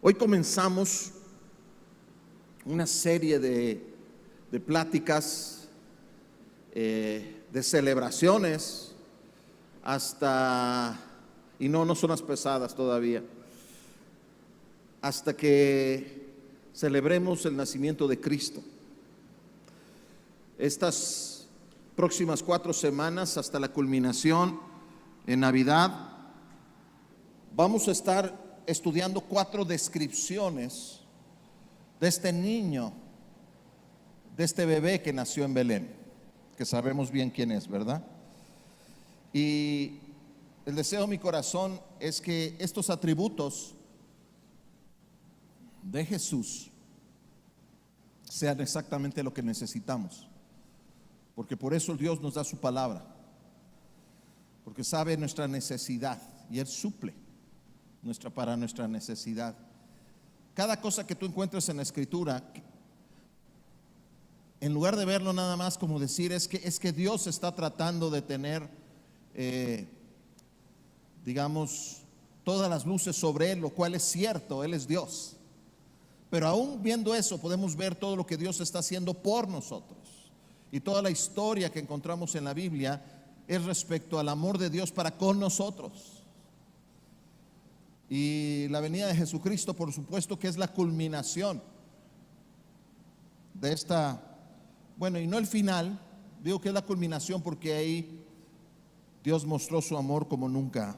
Hoy comenzamos una serie de pláticas, de celebraciones, y no son las pesadas todavía, hasta que celebremos el nacimiento de Cristo. Estas próximas 4 semanas, hasta la culminación en Navidad, vamos a estar estudiando 4 descripciones de este niño, de este bebé que nació en Belén, que sabemos bien quién es, ¿verdad? Y el deseo de mi corazón es que estos atributos de Jesús sean exactamente lo que necesitamos, porque por eso Dios nos da su palabra, porque sabe nuestra necesidad y Él suple para nuestra necesidad. Cada cosa que tú encuentres en la Escritura, en lugar de verlo nada más como decir es que Dios está tratando de tener digamos todas las luces sobre Él, lo cual es cierto, Él es Dios, pero aún viendo eso podemos ver todo lo que Dios está haciendo por nosotros, y toda la historia que encontramos en la Biblia es respecto al amor de Dios para con nosotros. Y la venida de Jesucristo, por supuesto, que es la culminación de esta, bueno, y no el final, digo que es la culminación porque ahí Dios mostró su amor como nunca.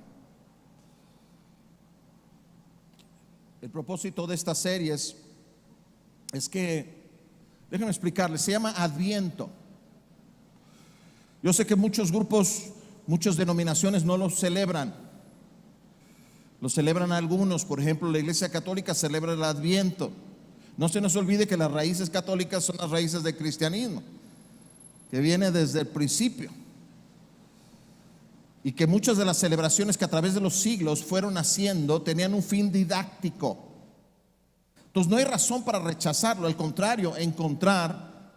El propósito de esta serie es que, déjenme explicarles, se llama Adviento. Yo sé que muchos grupos, muchas denominaciones no lo celebran. Lo celebran algunos, por ejemplo, la Iglesia Católica celebra el Adviento. No se nos olvide que las raíces católicas son las raíces del cristianismo, que viene desde el principio, y que muchas de las celebraciones que a través de los siglos fueron haciendo tenían un fin didáctico. Entonces no hay razón para rechazarlo, al contrario, encontrar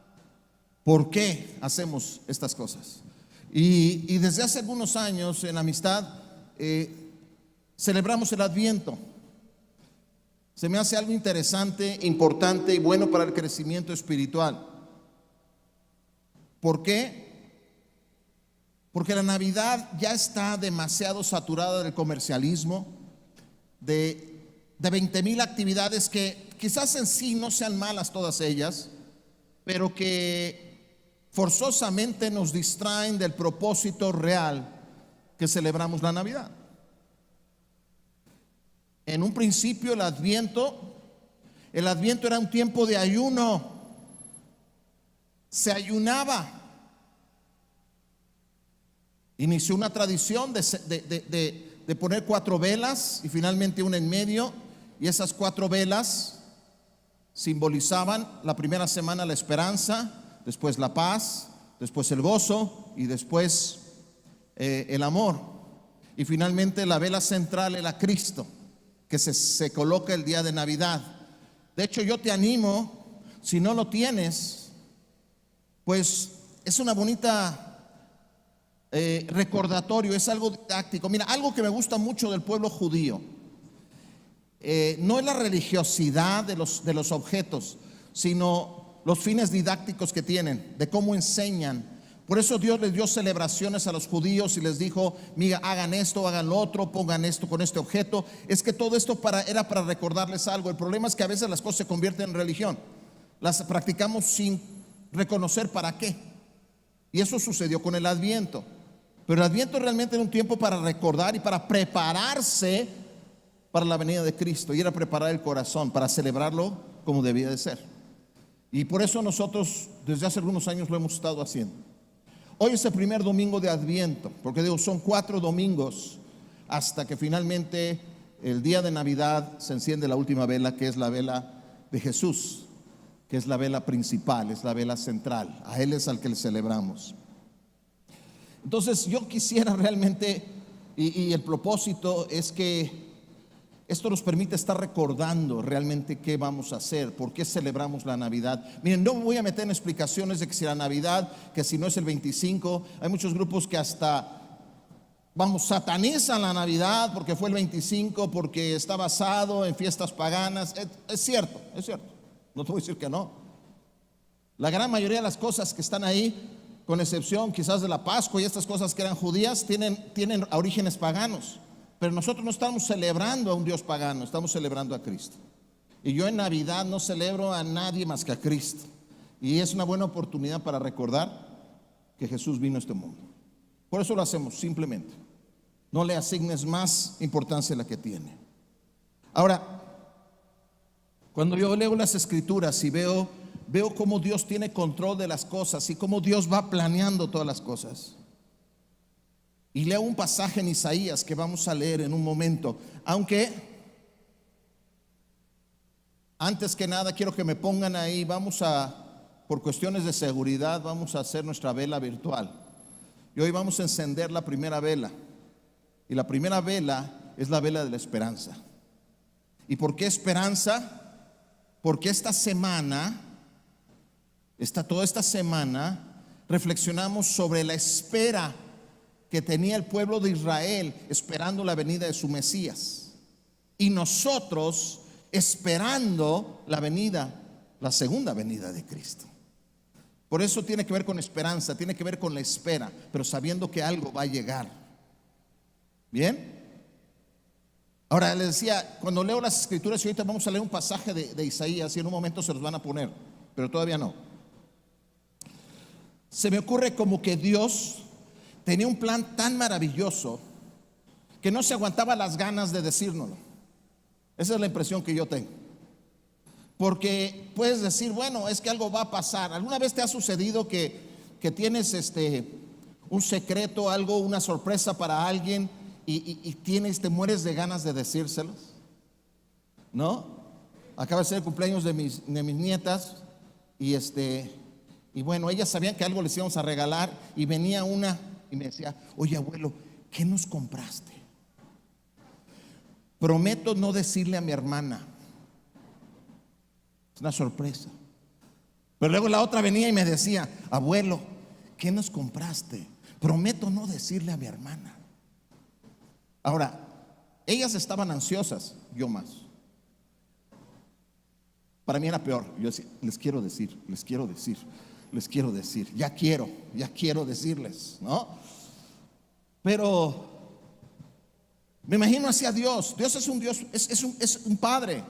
por qué hacemos estas cosas. Y desde hace algunos años en Amistad celebramos el Adviento. Se me hace algo interesante, importante y bueno para el crecimiento espiritual. ¿Por qué? Porque la Navidad ya está demasiado saturada del comercialismo, de 20,000 actividades que quizás en sí no sean malas todas ellas, pero que forzosamente nos distraen del propósito real que celebramos la Navidad. En un principio el Adviento era un tiempo de ayuno. Se ayunaba. Inició una tradición de poner 4 velas y finalmente una en medio, y esas 4 velas simbolizaban la primera semana la esperanza, después la paz, después el gozo y después el amor, y finalmente la vela central era Cristo, que se coloca el día de Navidad. De hecho, yo te animo, si no lo tienes, pues es una bonita recordatorio, es algo didáctico. Mira, algo que me gusta mucho del pueblo judío no es la religiosidad de los objetos, sino los fines didácticos que tienen, de cómo enseñan. Por eso Dios les dio celebraciones a los judíos y les dijo: mira, hagan esto, hagan lo otro, pongan esto con este objeto. Es que todo esto era para recordarles algo. El problema es que a veces las cosas se convierten en religión, las practicamos sin reconocer para qué. Y eso sucedió con el Adviento. Pero el Adviento realmente era un tiempo para recordar y para prepararse para la venida de Cristo, y era preparar el corazón para celebrarlo como debía de ser. Y por eso nosotros desde hace algunos años lo hemos estado haciendo. Hoy es el primer domingo de Adviento, porque digo, son 4 domingos hasta que finalmente el día de Navidad se enciende la última vela, que es la vela de Jesús, que es la vela principal, es la vela central. A Él es al que le celebramos. Entonces yo quisiera realmente, y el propósito es que esto nos permite estar recordando realmente qué vamos a hacer, por qué celebramos la Navidad. Miren, no me voy a meter en explicaciones de que si la Navidad, que si no es el 25, hay muchos grupos que hasta Vamos, satanizan la Navidad porque fue el 25, porque está basado en fiestas paganas. Es cierto, es cierto. No te voy a decir que no. La gran mayoría de las cosas que están ahí, con excepción quizás de la Pascua y estas cosas que eran judías, tienen orígenes paganos. Pero nosotros no estamos celebrando a un Dios pagano, estamos celebrando a Cristo. Y yo en Navidad no celebro a nadie más que a Cristo. Y es una buena oportunidad para recordar que Jesús vino a este mundo. Por eso lo hacemos, simplemente. No le asignes más importancia a la que tiene. Ahora, cuando yo leo las Escrituras y veo cómo Dios tiene control de las cosas y cómo Dios va planeando todas las cosas. Y leo un pasaje en Isaías que vamos a leer en un momento. Aunque, antes que nada, quiero que me pongan ahí, por cuestiones de seguridad, vamos a hacer nuestra vela virtual. Y hoy vamos a encender la primera vela. Y la primera vela es la vela de la esperanza. ¿Y por qué esperanza? Porque toda esta semana reflexionamos sobre la espera que tenía el pueblo de Israel esperando la venida de su Mesías. Y nosotros esperando la segunda venida de Cristo. Por eso tiene que ver con esperanza, tiene que ver con la espera, pero sabiendo que algo va a llegar. ¿Bien? Ahora les decía, cuando leo las Escrituras, y ahorita vamos a leer un pasaje de Isaías y en un momento se los van a poner, pero todavía no. Se me ocurre como que Dios tenía un plan tan maravilloso que no se aguantaba las ganas de decírnoslo. Esa es la impresión que yo tengo. Porque puedes decir, bueno, es que algo va a pasar. ¿Alguna vez te ha sucedido que tienes un secreto, algo, una sorpresa para alguien y te mueres de ganas de decírselos? ¿No? Acaba de ser el cumpleaños de mis nietas y bueno, ellas sabían que algo les íbamos a regalar y venía una y me decía, oye abuelo, ¿qué nos compraste? Prometo no decirle a mi hermana. Es una sorpresa. Pero luego la otra venía y me decía, abuelo, ¿qué nos compraste? Prometo no decirle a mi hermana. Ahora, ellas estaban ansiosas, yo más. Para mí era peor. Yo decía, les quiero decir. Ya quiero decirles, ¿no? Pero me imagino hacia Dios. Dios es un Dios, es un Padre.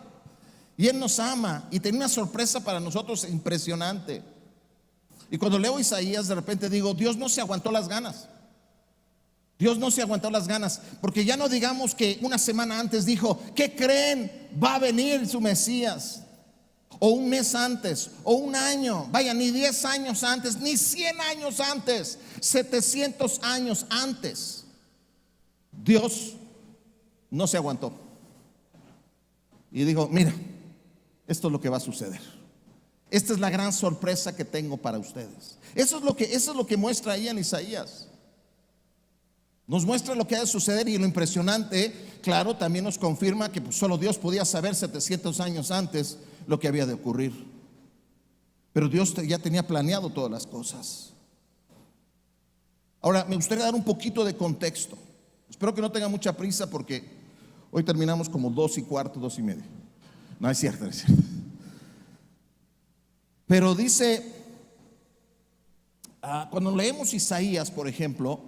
Y Él nos ama y tiene una sorpresa para nosotros impresionante. Y cuando leo Isaías, de repente digo, Dios no se aguantó las ganas. Porque ya no digamos que una semana antes dijo, ¿qué creen? Va a venir su Mesías. O un mes antes, o un año, vaya, ni 10 años antes, ni 100 años antes, 700 años antes. Dios no se aguantó y dijo, mira, esto es lo que va a suceder. Esta es la gran sorpresa que tengo para ustedes. Eso es lo que muestra ahí en Isaías. Nos muestra lo que ha de suceder y lo impresionante, claro, también nos confirma que solo Dios podía saber 700 años antes lo que había de ocurrir. Pero Dios ya tenía planeado todas las cosas. Ahora, me gustaría dar un poquito de contexto. Espero que no tenga mucha prisa porque hoy terminamos como 2:15, 2:30. No es cierto, no es cierto. Pero dice, cuando leemos Isaías, por ejemplo,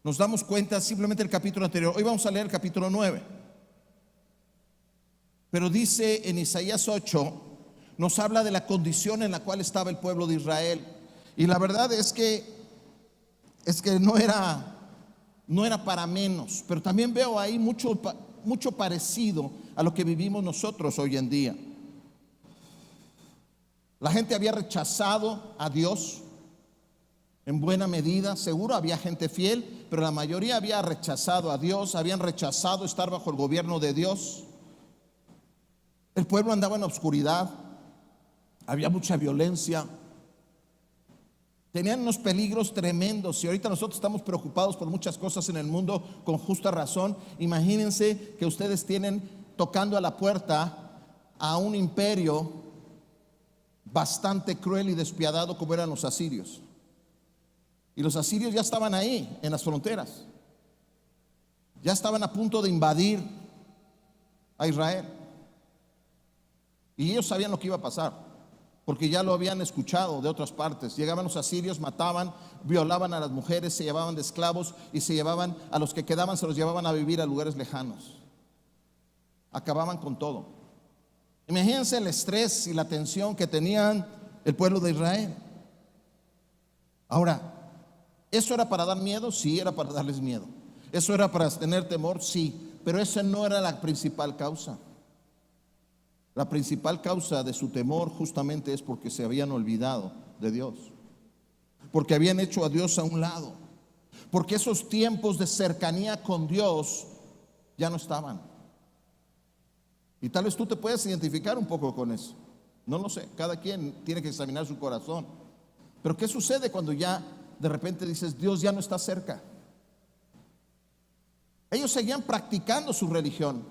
nos damos cuenta simplemente el capítulo anterior. Hoy vamos a leer el capítulo 9. Pero dice en Isaías 8, nos habla de la condición en la cual estaba el pueblo de Israel. Y la verdad es que no era para menos. Pero también veo ahí mucho parecido a lo que vivimos nosotros hoy en día. La gente había rechazado a Dios en buena medida. Seguro había gente fiel, pero la mayoría había rechazado a Dios, habían rechazado estar bajo el gobierno de Dios. El pueblo andaba en obscuridad, había mucha violencia, tenían unos peligros tremendos. Y ahorita nosotros estamos preocupados por muchas cosas en el mundo con justa razón. Imagínense que ustedes tienen tocando a la puerta a un imperio bastante cruel y despiadado como eran los asirios. Y los asirios ya estaban ahí en las fronteras. Ya estaban a punto de invadir a Israel. Y ellos sabían lo que iba a pasar, porque ya lo habían escuchado de otras partes. Llegaban los asirios, mataban, violaban a las mujeres, se llevaban de esclavos y se llevaban a los que quedaban, se los llevaban a vivir a lugares lejanos. Acababan con todo. Imagínense el estrés y la tensión que tenían el pueblo de Israel. Ahora, ¿eso era para dar miedo? Sí, era para darles miedo. ¿Eso era para tener temor? Sí, pero esa no era la principal causa. La principal causa de su temor justamente es porque se habían olvidado de Dios, porque habían hecho a Dios a un lado, porque esos tiempos de cercanía con Dios ya no estaban. Y tal vez tú te puedes identificar un poco con eso. No lo sé, cada quien tiene que examinar su corazón. Pero ¿qué sucede cuando ya de repente dices, Dios ya no está cerca? Ellos seguían practicando su religión,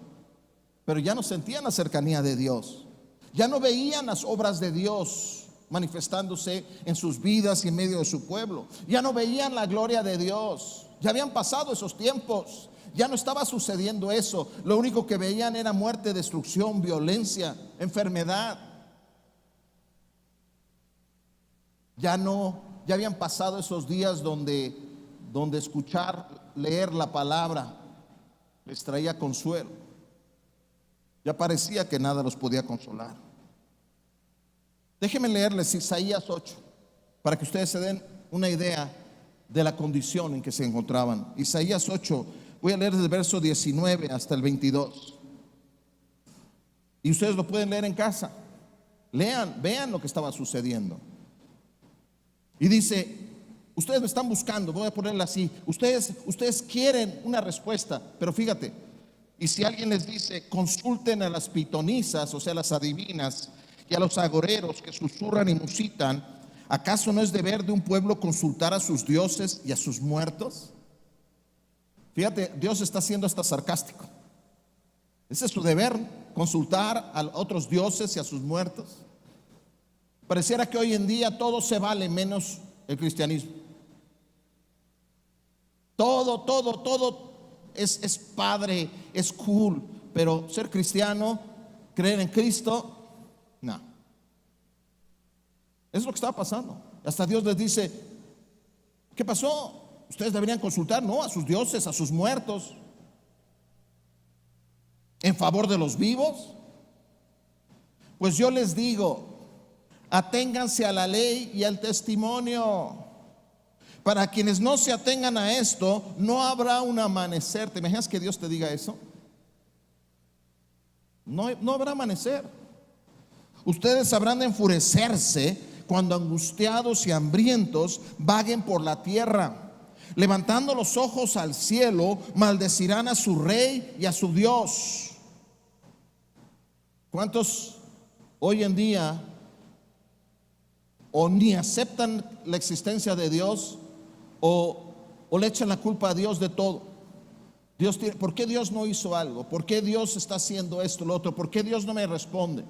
pero ya no sentían la cercanía de Dios. Ya no veían las obras de Dios manifestándose en sus vidas y en medio de su pueblo. Ya no veían la gloria de Dios. Ya habían pasado esos tiempos. Ya no estaba sucediendo eso. Lo único que veían era muerte, destrucción, violencia, enfermedad. Ya habían pasado esos días donde escuchar, leer la palabra les traía consuelo. Ya parecía que nada los podía consolar. Déjenme leerles Isaías 8 para que ustedes se den una idea de la condición en que se encontraban. Isaías 8, voy a leer desde el verso 19 hasta el 22. Y ustedes lo pueden leer en casa. Lean, vean lo que estaba sucediendo. Y dice, ustedes me están buscando, voy a ponerla así. Ustedes quieren una respuesta, pero fíjate. Y si alguien les dice, consulten a las pitonisas, o sea, las adivinas, y a los agoreros que susurran y musitan, ¿acaso no es deber de un pueblo consultar a sus dioses y a sus muertos? Fíjate, Dios está siendo hasta sarcástico. Ese es su deber, consultar a otros dioses y a sus muertos. Pareciera que hoy en día todo se vale menos el cristianismo. Todo es padre, es cool, pero ser cristiano, creer en Cristo, no. Eso es lo que estaba pasando. Hasta Dios les dice, ¿qué pasó? Ustedes deberían consultar, no, a sus dioses, a sus muertos, en favor de los vivos. Pues yo les digo, aténganse a la ley y al testimonio. Para quienes no se atengan a esto, no habrá un amanecer. ¿Te imaginas que Dios te diga eso? No habrá amanecer. Ustedes habrán de enfurecerse cuando angustiados y hambrientos vaguen por la tierra. Levantando los ojos al cielo, maldecirán a su rey y a su Dios. ¿Cuántos hoy en día o ni aceptan la existencia de Dios o le echan la culpa a Dios de todo? ¿Por qué Dios no hizo algo? ¿Por qué Dios está haciendo esto, lo otro? ¿Por qué Dios no me responde?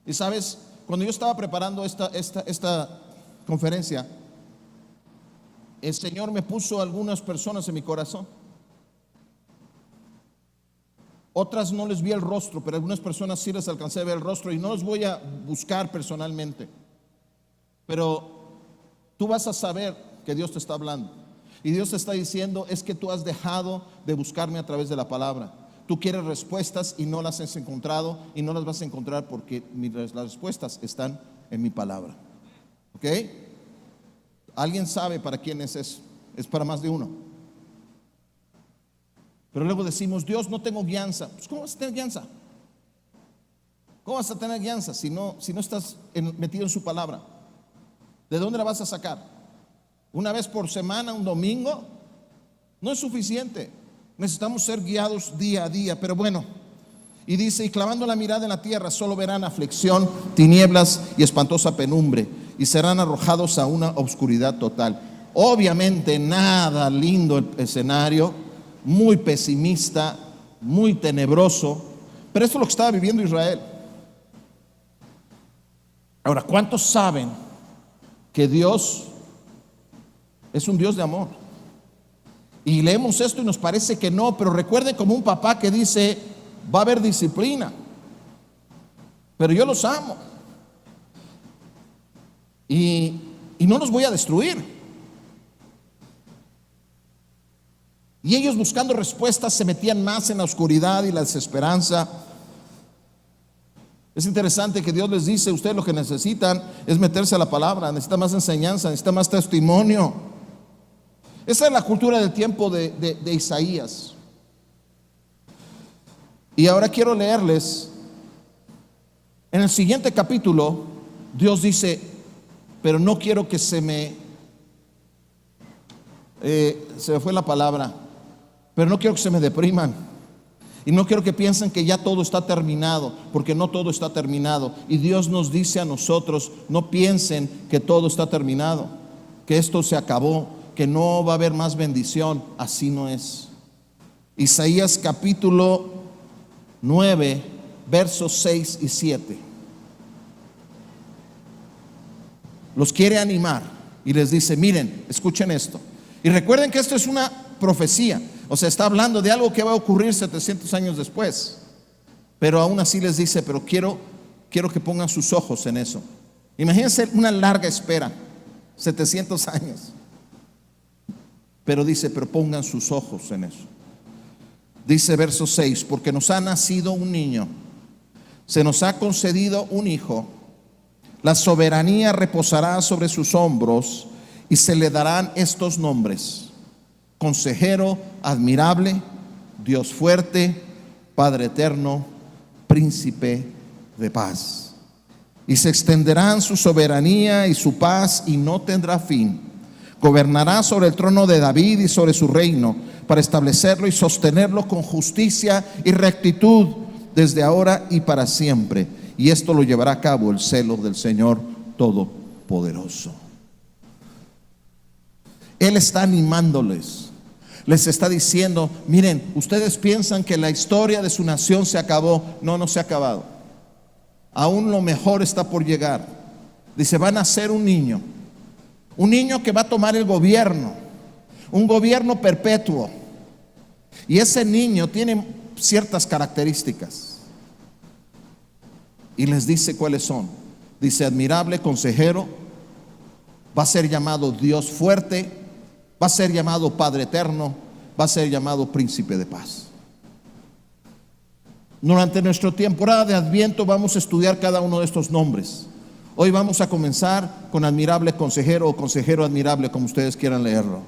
Y sabes, cuando yo estaba preparando esta conferencia, el Señor me puso algunas personas en mi corazón. Otras no les vi el rostro, pero algunas personas sí les alcancé a ver el rostro y no los voy a buscar personalmente. Pero tú vas a saber que Dios te está hablando. Y Dios te está diciendo, es que tú has dejado de buscarme a través de la palabra. Tú quieres respuestas y no las has encontrado y no las vas a encontrar porque las respuestas están en mi palabra. ¿Ok? ¿Alguien sabe para quién es eso? Es para más de uno. Pero luego decimos, Dios, no tengo guianza. Pues ¿cómo vas a tener guianza? ¿Cómo vas a tener guianza si no estás metido en su palabra? ¿De dónde la vas a sacar? ¿Una vez por semana, un domingo? No es suficiente. Necesitamos ser guiados día a día. Pero bueno, y dice, y clavando la mirada en la tierra, solo verán aflicción, tinieblas y espantosa penumbre, y serán arrojados a una oscuridad total. Obviamente nada lindo el escenario, muy pesimista, muy tenebroso, pero esto es lo que estaba viviendo Israel. Ahora, ¿cuántos saben que Dios es un Dios de amor? Y leemos esto y nos parece que no, pero recuerden como un papá que dice, va a haber disciplina, pero yo los amo y no los voy a destruir. Y ellos, buscando respuestas, se metían más en la oscuridad y la desesperanza. Es interesante que Dios les dice: ustedes lo que necesitan es meterse a la palabra, necesitan más enseñanza, necesitan más testimonio. Esa es la cultura del tiempo de Isaías. Y ahora quiero leerles, en el siguiente capítulo, Dios dice: pero no quiero que se me fue la palabra, pero no quiero que se me depriman. Y no quiero que piensen que ya todo está terminado, porque no todo está terminado. Y Dios nos dice a nosotros: no piensen que todo está terminado, que esto se acabó, que no va a haber más bendición. Así no es. Isaías capítulo 9, versos 6 y 7. Los quiere animar y les dice: miren, escuchen esto. Y recuerden que esto es una profecía, o sea, está hablando de algo que va a ocurrir 700 años después. Pero aún así les dice: pero quiero que pongan sus ojos en eso. Imagínense una larga espera, 700 años. Pero dice: pero pongan sus ojos en eso. Dice verso 6: porque nos ha nacido un niño, se nos ha concedido un hijo, la soberanía reposará sobre sus hombros, y se le darán estos nombres: Consejero admirable, Dios fuerte, Padre eterno, Príncipe de paz. Y se extenderán su soberanía y su paz, y no tendrá fin. Gobernará sobre el trono de David y sobre su reino, para establecerlo y sostenerlo con justicia y rectitud desde ahora y para siempre. Y esto lo llevará a cabo el celo del Señor Todopoderoso. Él está animándoles. Les está diciendo: miren, ustedes piensan que la historia de su nación se acabó. No, no se ha acabado. Aún lo mejor está por llegar. Dice: va a nacer un niño que va a tomar el gobierno, un gobierno perpetuo. Y ese niño tiene ciertas características. Y les dice cuáles son. Dice: admirable, consejero, va a ser llamado Dios fuerte, va a ser llamado Padre eterno, va a ser llamado Príncipe de paz. Durante nuestra temporada de Adviento vamos a estudiar cada uno de estos nombres. Hoy vamos a comenzar con admirable consejero, o consejero admirable, como ustedes quieran leerlo.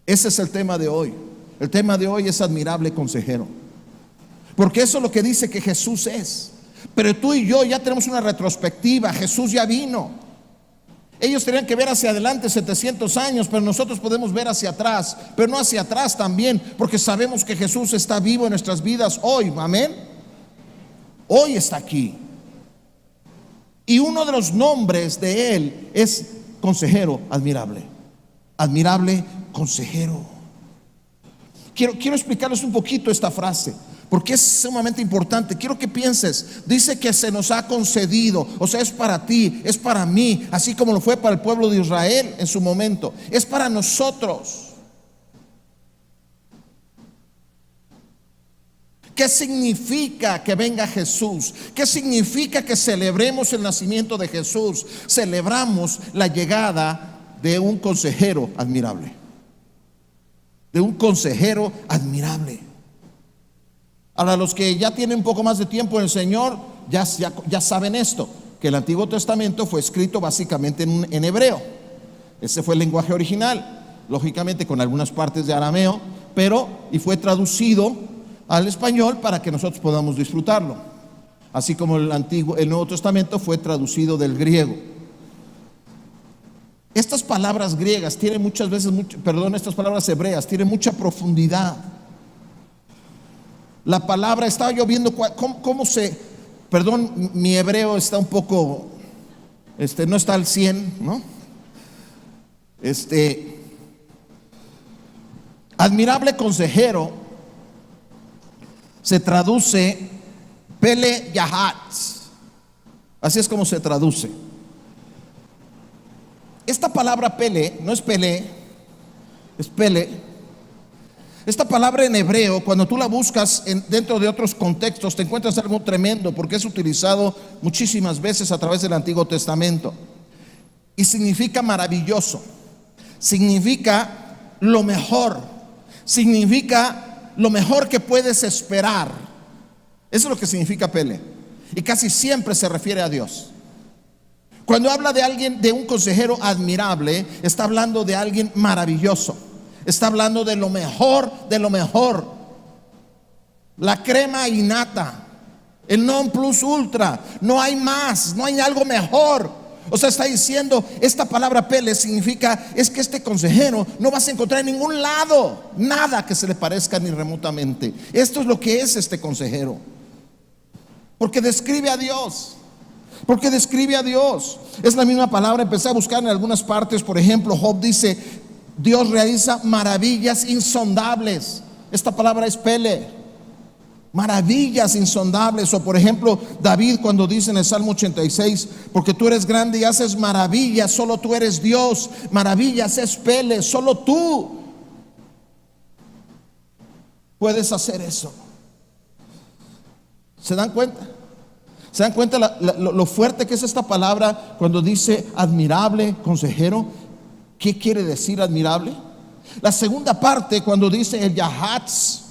Ese es el tema de hoy. El tema de hoy es admirable consejero, porque eso es lo que dice que Jesús es. Pero tú y yo ya tenemos una retrospectiva. Jesús ya vino. Ellos tenían que ver hacia adelante 700 años, pero nosotros podemos ver hacia atrás, pero no hacia atrás también, porque sabemos que Jesús está vivo en nuestras vidas hoy. Amén. Hoy está aquí. Y uno de los nombres de Él es consejero admirable. Admirable consejero. Quiero explicarles un poquito esta frase, porque es sumamente importante. Quiero que pienses. Dice que se nos ha concedido, o sea, es para ti, es para mí, así como lo fue para el pueblo de Israel en su momento. Es para nosotros. ¿Qué significa que venga Jesús? ¿Qué significa que celebremos el nacimiento de Jesús? Celebramos la llegada de un consejero admirable. De un consejero admirable. Ahora, los que ya tienen un poco más de tiempo en el Señor ya saben esto, que el Antiguo Testamento fue escrito básicamente en hebreo. Ese fue el lenguaje original, lógicamente con algunas partes de arameo, y fue traducido al español para que nosotros podamos disfrutarlo. Así como el Nuevo Testamento fue traducido del griego. Estas palabras griegas tienen muchas veces, estas palabras hebreas tienen mucha profundidad. La palabra, estaba yo viendo mi hebreo está un poco, no está al 100, ¿no? Admirable consejero se traduce Pele Yahat. Así es como se traduce. Esta palabra Pele no es Pelé, es Pele. Esta palabra en hebreo, cuando tú la buscas dentro de otros contextos, te encuentras algo tremendo, porque es utilizado muchísimas veces a través del Antiguo Testamento. Y significa maravilloso, significa lo mejor, significa lo mejor que puedes esperar. Eso es lo que significa Pele. Y casi siempre se refiere a Dios. Cuando habla de alguien, de un consejero admirable, está hablando de alguien maravilloso. Está hablando de lo mejor, de lo mejor. La crema innata, el non plus ultra. No hay más, no hay algo mejor. O sea, está diciendo, esta palabra Pele significa, es que este consejero no vas a encontrar en ningún lado nada que se le parezca ni remotamente. Esto es lo que es este consejero. Porque describe a Dios. Porque describe a Dios. Es la misma palabra. Empecé a buscar en algunas partes. Por ejemplo, Job dice, Dios realiza maravillas insondables. Esta palabra es Pele. Maravillas insondables. O por ejemplo, David cuando dice en el Salmo 86, porque tú eres grande y haces maravillas, solo tú eres Dios. Maravillas es Pele, solo tú puedes hacer eso. ¿Se dan cuenta? ¿Se dan cuenta lo fuerte que es esta palabra cuando dice admirable, consejero? ¿Qué quiere decir admirable? La segunda parte, cuando dice el Yahatz,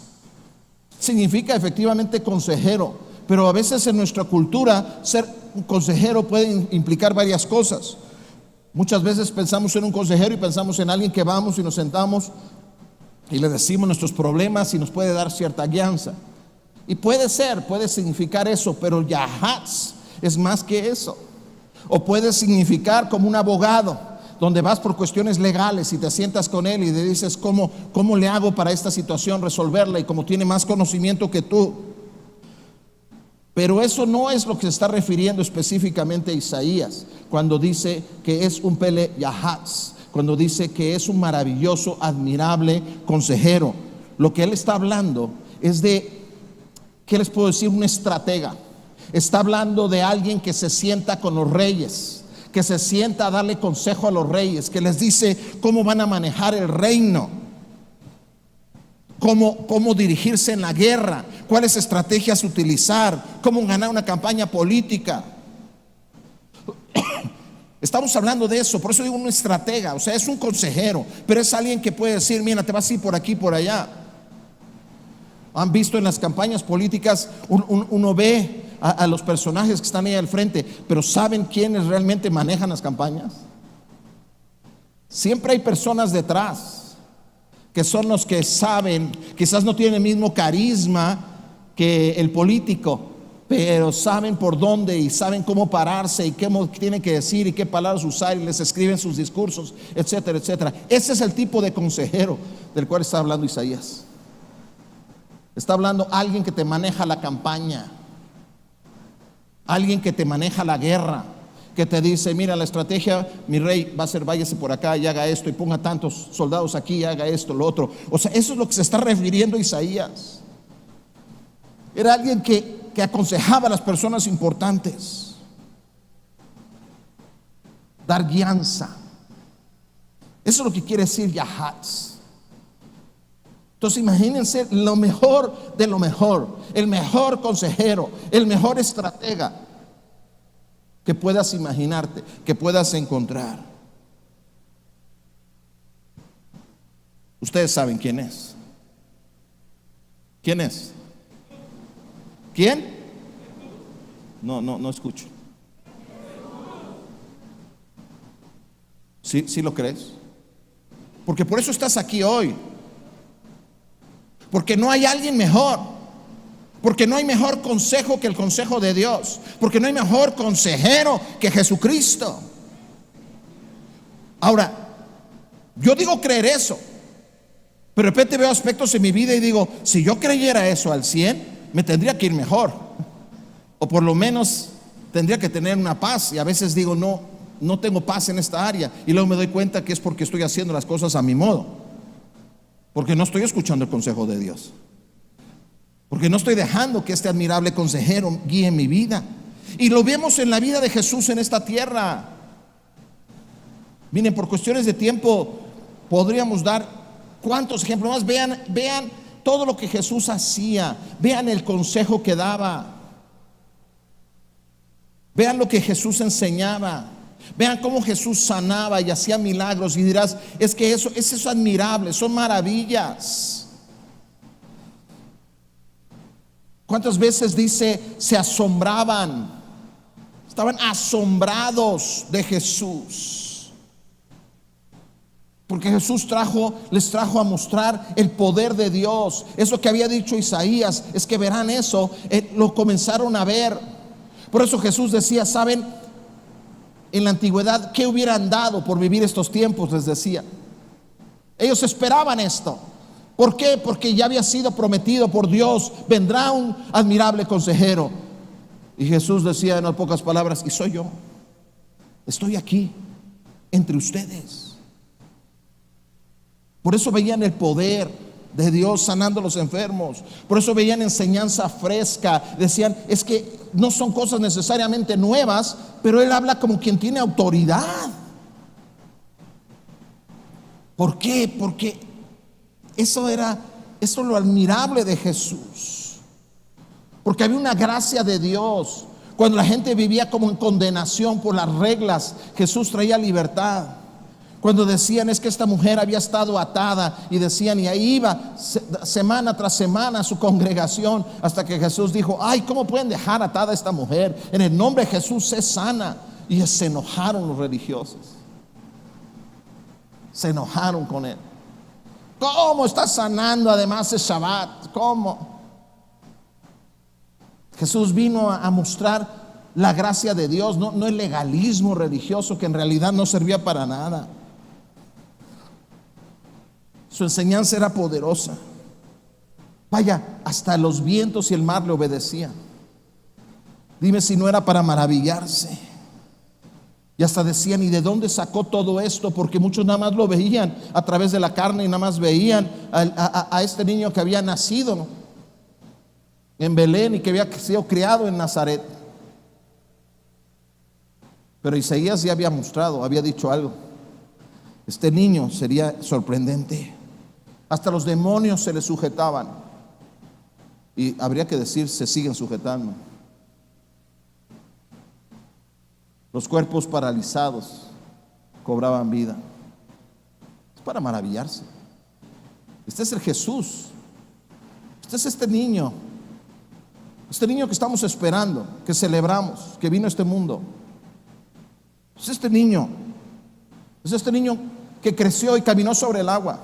significa efectivamente consejero. Pero a veces en nuestra cultura ser un consejero puede implicar varias cosas. Muchas veces pensamos en un consejero y pensamos en alguien que vamos y nos sentamos y le decimos nuestros problemas y nos puede dar cierta guianza. Y puede ser, puede significar eso, pero Yahatz es más que eso. O puede significar como un abogado, donde vas por cuestiones legales y te sientas con él y le dices cómo le hago para esta situación resolverla, y como tiene más conocimiento que tú. Pero eso no es lo que se está refiriendo específicamente Isaías cuando dice que es un Pele Yahatz, cuando dice que es un maravilloso, admirable consejero. Lo que él está hablando es de, ¿qué les puedo decir? Un estratega. Está hablando de alguien que se sienta con los reyes, que se sienta a darle consejo a los reyes, que les dice cómo van a manejar el reino, cómo dirigirse en la guerra, cuáles estrategias utilizar, cómo ganar una campaña política. Estamos hablando de eso, por eso digo un estratega. O sea, es un consejero, pero es alguien que puede decir, mira, te vas a ir por aquí, por allá. Han visto en las campañas políticas, uno ve a los personajes que están ahí al frente, pero ¿saben quiénes realmente manejan las campañas? Siempre hay personas detrás que son los que saben. Quizás no tienen el mismo carisma que el político, pero saben por dónde y saben cómo pararse y qué tienen que decir y qué palabras usar, y les escriben sus discursos, etcétera, etcétera. Ese es el tipo de consejero del cual está hablando Isaías. Está hablando alguien que te maneja la campaña, alguien que te maneja la guerra, que te dice, mira, la estrategia, mi rey, va a ser, váyase por acá y haga esto, y ponga tantos soldados aquí y haga esto, lo otro. O sea, eso es lo que se está refiriendo Isaías. Era alguien que aconsejaba a las personas importantes, dar guianza. Eso es lo que quiere decir Yahatz. Entonces imagínense lo mejor de lo mejor, el mejor consejero, el mejor estratega que puedas imaginarte, que puedas encontrar. Ustedes saben quién es. ¿Quién es? ¿Quién? No escucho. ¿Sí lo crees? Porque por eso estás aquí hoy. Porque no hay alguien mejor. Porque no hay mejor consejo que el consejo de Dios. Porque no hay mejor consejero que Jesucristo. Ahora, yo digo creer eso, pero de repente veo aspectos en mi vida y digo, si yo creyera eso al 100, me tendría que ir mejor. O por lo menos tendría que tener una paz. Y a veces digo, no tengo paz en esta área. Y luego me doy cuenta que es porque estoy haciendo las cosas a mi modo. Porque no estoy escuchando el consejo de Dios. Porque no estoy dejando que este admirable consejero guíe mi vida. Y lo vemos en la vida de Jesús en esta tierra. Miren, por cuestiones de tiempo podríamos dar ¿Cuántos ejemplos más? Vean todo lo que Jesús hacía. Vean el consejo que daba. Vean lo que Jesús enseñaba. Vean cómo Jesús sanaba y hacía milagros. Y dirás, es que eso es admirable, son maravillas. ¿Cuántas veces dice se asombraban? Estaban asombrados de Jesús. Porque Jesús les trajo a mostrar el poder de Dios. Eso que había dicho Isaías, es que verán eso, lo comenzaron a ver. Por eso Jesús decía, ¿saben? En la antigüedad, ¿qué hubieran dado por vivir estos tiempos? Les decía. Ellos esperaban esto. ¿Por qué? Porque ya había sido prometido por Dios, vendrá un admirable consejero. Y Jesús decía en pocas palabras, y soy yo. Estoy aquí entre ustedes. Por eso veían el poder de Dios sanando a los enfermos. Por eso veían enseñanza fresca. Decían, es que no son cosas necesariamente nuevas, pero Él habla como quien tiene autoridad. ¿Por qué? Porque eso es lo admirable de Jesús. Porque había una gracia de Dios. Cuando la gente vivía como en condenación por las reglas, Jesús traía libertad. Cuando decían, es que esta mujer había estado atada, y decían, y ahí iba semana tras semana a su congregación, hasta que Jesús dijo, ay, ¿cómo pueden dejar atada a esta mujer? En el nombre de Jesús se sana. Y se enojaron los religiosos. Se enojaron con Él. ¿Cómo está sanando? Además es Shabbat. ¿Cómo? Jesús vino a mostrar la gracia de Dios, no el legalismo religioso que en realidad no servía para nada. Su enseñanza era poderosa. Vaya, hasta los vientos y el mar le obedecían. Dime si no era para maravillarse. Y hasta decían, ¿y de dónde sacó todo esto? Porque muchos nada más lo veían a través de la carne y nada más veían a este niño que había nacido en Belén y que había sido criado en Nazaret. Pero Isaías ya había mostrado, había dicho algo. Este niño sería sorprendente. Hasta los demonios se le sujetaban. Y habría que decir, se siguen sujetando. Los cuerpos paralizados cobraban vida. Es para maravillarse. Este es el Jesús. Este es este niño. Este niño que estamos esperando, que celebramos, que vino a este mundo. Es este niño. Es este niño que creció y caminó sobre el agua.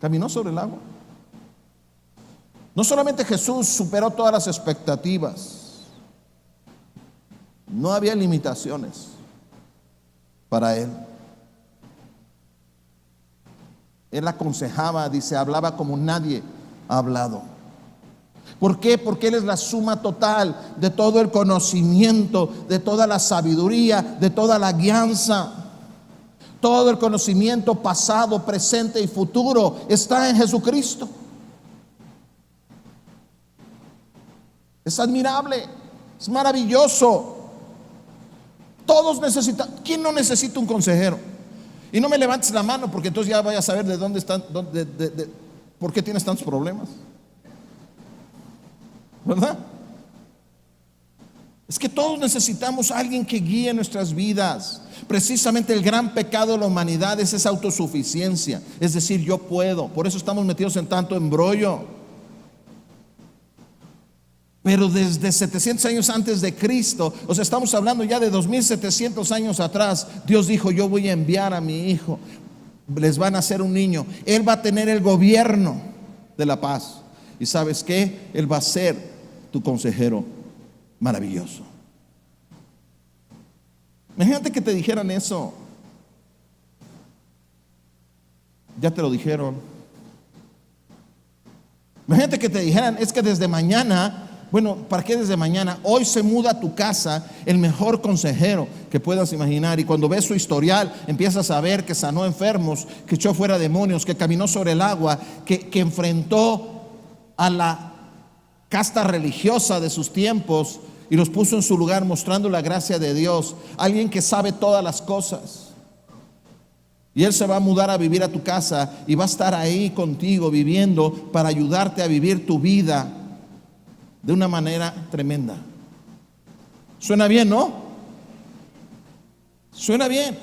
Caminó sobre el agua. No solamente Jesús superó todas las expectativas. No había limitaciones para Él. Él aconsejaba, dice, hablaba como nadie ha hablado. ¿Por qué? Porque Él es la suma total de todo el conocimiento, de toda la sabiduría, de toda la guianza. Todo el conocimiento pasado, presente y futuro está en Jesucristo. Es admirable, es maravilloso. Todos necesitan. ¿Quién no necesita un consejero? Y no me levantes la mano, porque entonces ya vayas a saber de dónde están, por qué tienes tantos problemas. ¿Verdad? Es que todos necesitamos a alguien que guíe nuestras vidas. Precisamente el gran pecado de la humanidad es esa autosuficiencia, es decir, yo puedo. Por eso estamos metidos en tanto embrollo. Pero desde 700 años antes de Cristo, o sea, estamos hablando ya de 2700 años atrás, Dios dijo, yo voy a enviar a mi hijo, les van a hacer un niño, Él va a tener el gobierno de la paz. Y ¿sabes qué? Él va a ser tu consejero maravilloso. Imagínate que te dijeran eso. Ya te lo dijeron. Imagínate que te dijeran, es que desde mañana, bueno, ¿para qué desde mañana? Hoy se muda a tu casa el mejor consejero que puedas imaginar. Y cuando ves su historial, empiezas a ver que sanó enfermos, que echó fuera demonios, que caminó sobre el agua, que enfrentó a la casta religiosa de sus tiempos y los puso en su lugar, mostrando la gracia de Dios. Alguien que sabe todas las cosas. Y Él se va a mudar a vivir a tu casa y va a estar ahí contigo viviendo para ayudarte a vivir tu vida de una manera tremenda. Suena bien, ¿no? Suena bien.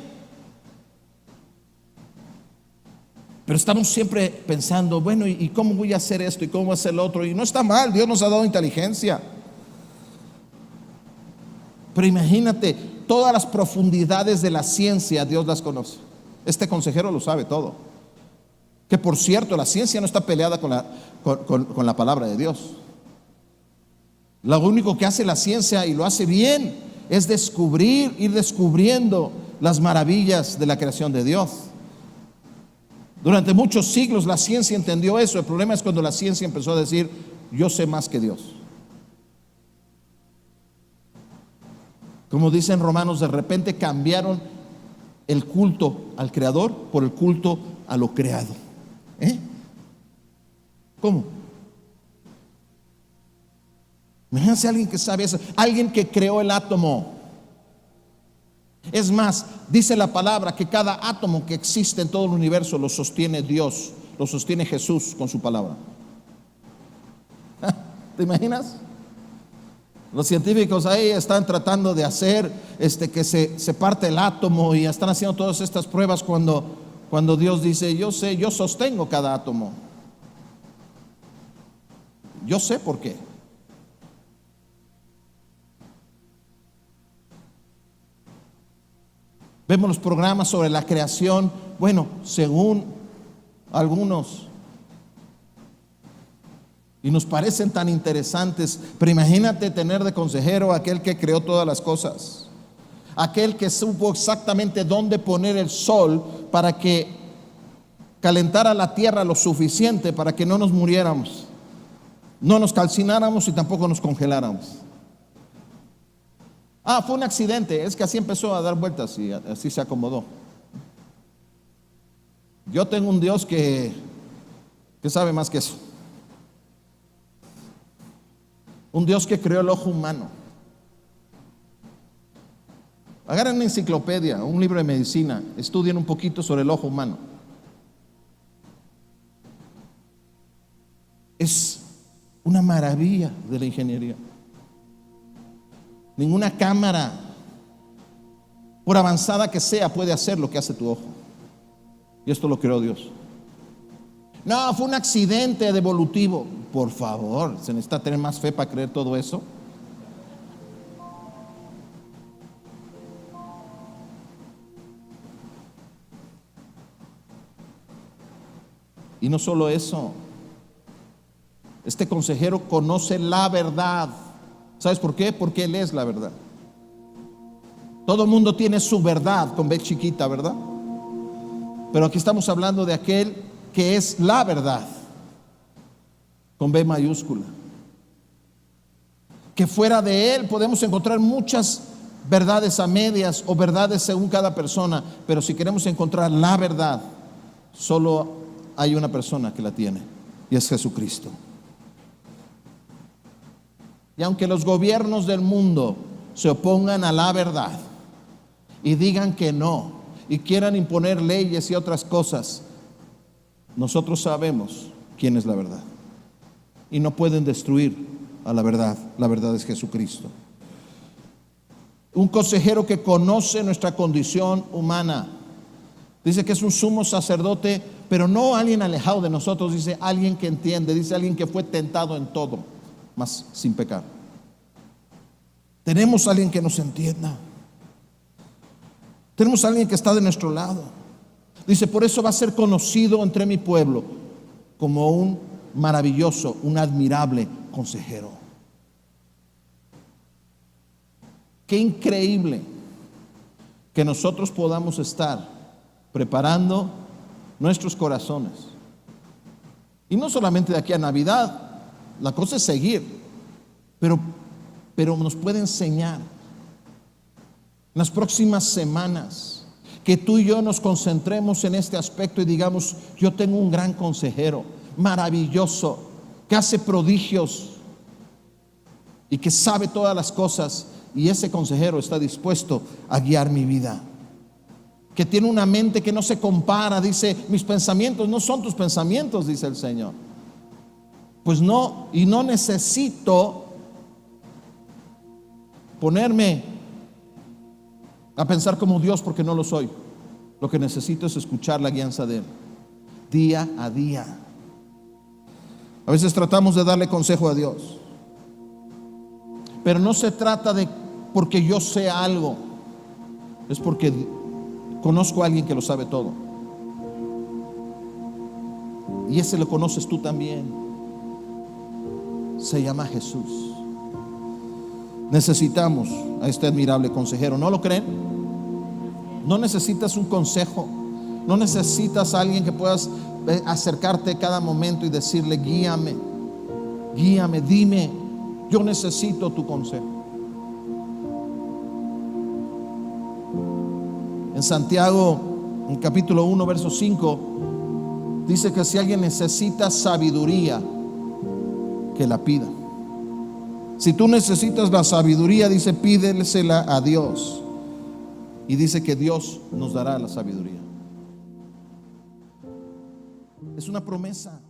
Pero estamos siempre pensando, bueno, ¿y cómo voy a hacer esto? ¿Y cómo voy a hacer lo otro? Y no está mal, Dios nos ha dado inteligencia. Pero imagínate, todas las profundidades de la ciencia Dios las conoce. Este consejero lo sabe todo. Que por cierto, la ciencia no está peleada con la palabra de Dios. Lo único que hace la ciencia, y lo hace bien, es ir descubriendo las maravillas de la creación de Dios. Durante muchos siglos la ciencia entendió eso. El problema es cuando la ciencia empezó a decir, yo sé más que Dios. Como dicen Romanos, de repente cambiaron el culto al Creador por el culto a lo creado. ¿Cómo? Imagínense a alguien que sabe eso, alguien que creó el átomo. Es más, dice la palabra que cada átomo que existe en todo el universo lo sostiene Dios, lo sostiene Jesús con su palabra. ¿Te imaginas? Los científicos ahí están tratando de hacer que se parte el átomo y están haciendo todas estas pruebas cuando Dios dice, yo sé, yo sostengo cada átomo. Yo sé por qué. Vemos los programas sobre la creación, bueno, según algunos, y nos parecen tan interesantes, pero imagínate tener de consejero a aquel que creó todas las cosas, aquel que supo exactamente dónde poner el sol para que calentara la tierra lo suficiente para que no nos muriéramos, no nos calcináramos y tampoco nos congeláramos. Fue un accidente, es que así empezó a dar vueltas y así se acomodó. Yo tengo un Dios que sabe más que eso. Un Dios que creó el ojo humano. Agarren una enciclopedia, un libro de medicina, estudien un poquito sobre el ojo humano. Es una maravilla de la ingeniería. Ninguna cámara, por avanzada que sea, puede hacer lo que hace tu ojo. Y esto lo creó Dios. No, fue un accidente evolutivo. Por favor, se necesita tener más fe para creer todo eso. Y no solo eso, este consejero conoce la verdad. ¿Sabes por qué? Porque Él es la verdad. Todo el mundo tiene su verdad con B chiquita, ¿verdad? Pero aquí estamos hablando de aquel que es la verdad con B mayúscula. Que fuera de Él podemos encontrar muchas verdades a medias o verdades según cada persona, pero si queremos encontrar la verdad, solo hay una persona que la tiene, y es Jesucristo. Y aunque los gobiernos del mundo se opongan a la verdad y digan que no, y quieran imponer leyes y otras cosas, nosotros sabemos quién es la verdad. Y no pueden destruir a la verdad. La verdad es Jesucristo. Un consejero que conoce nuestra condición humana. Dice que es un sumo sacerdote, pero no alguien alejado de nosotros. Dice alguien que entiende. Dice alguien que fue tentado en todo, mas sin pecar. Tenemos a alguien que nos entienda. Tenemos a alguien que está de nuestro lado. Dice, por eso va a ser conocido entre mi pueblo como un maravilloso, un admirable consejero. Qué increíble que nosotros podamos estar preparando nuestros corazones. Y no solamente de aquí a Navidad, la cosa es seguir, pero nos puede enseñar en las próximas semanas que tú y yo nos concentremos en este aspecto y digamos, yo tengo un gran consejero, maravilloso, que hace prodigios y que sabe todas las cosas, y ese consejero está dispuesto a guiar mi vida. que tiene una mente que no se compara. Dice, mis pensamientos no son tus pensamientos, dice el Señor. Pues no, y no necesito ponerme a pensar como Dios, porque no lo soy. Lo que necesito es escuchar la guianza de Él, día a día. A veces tratamos de darle consejo a Dios, pero no se trata de porque yo sé algo, es porque conozco a alguien que lo sabe todo. Y ese lo conoces tú también. Se llama Jesús. Necesitamos a este admirable consejero, ¿no lo creen? No necesitas un consejo, no necesitas a alguien que puedas acercarte cada momento y decirle, guíame, guíame, dime, yo necesito tu consejo. En Santiago, en capítulo 1, verso 5, dice que si alguien necesita sabiduría, que la pida. Si tú necesitas la sabiduría, dice, pídesela a Dios. Y dice que Dios nos dará la sabiduría. Es una promesa.